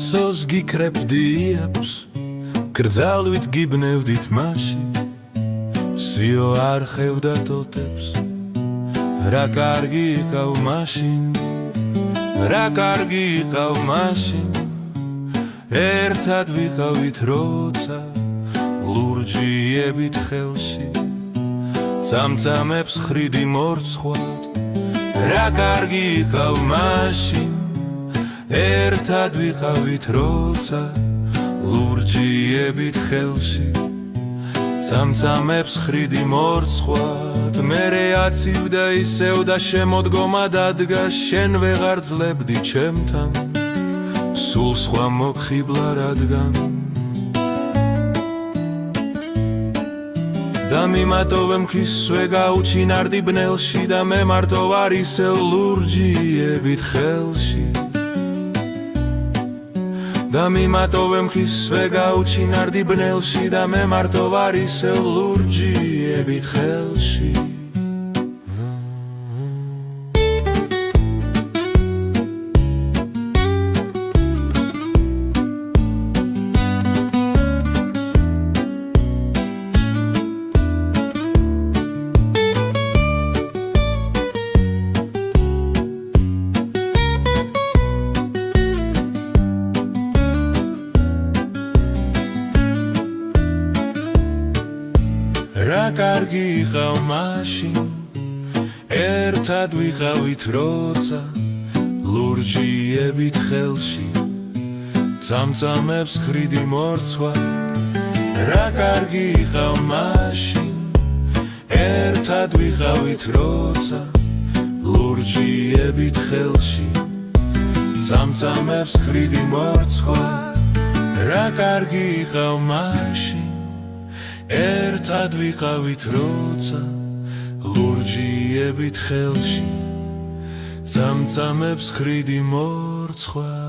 ასოს გიქრებდიებს გრძალვით გიბნევდით მაშინ სიო არ ხევდა ტოტებს რა კარგი იყავ მაშინ რა კარგი იყავ მაშინ ერთად ვიყავით როცა ლურჯიებით ხელში წამწამებს ხრიდი მორცხვად რა კარგი იყავ მაშინ ერთად ვიყავით როცა ლურჯიებით ხელში წამწამებს ხრიდი მორცხვად მერე აცივდა ისევ და შემოდგომა დადგა შენ ვეღარ ძლებდი ჩემთან სულ სხვა მოგხიბლა რადგან და მიმატოვე მხისვე გაუჩინარდი ბნელში და მე მარტო ვარ ისევ ლურჯიებით ხელში და მიმატოვე მხისვე გაუჩინარდი ბნელში და მე მარტო ვარ ისევ ლურჯიებით ხელში რა კარგი იყავ მაშინ ერთად ვიყავით როცა ლურჯიებით ხელში წამწამებს ხრიდი მორცხვად რა კარგი იყავ მაშინ ერთად ვიყავით როცა ლურჯიებით ხელში წამწამებს ხრიდი მორცხვად რა კარგი იყავ მაშინ ერთად ვიყავით როცა ლურჯიებით ხელში წამწამებს ხრიდი მორცხვად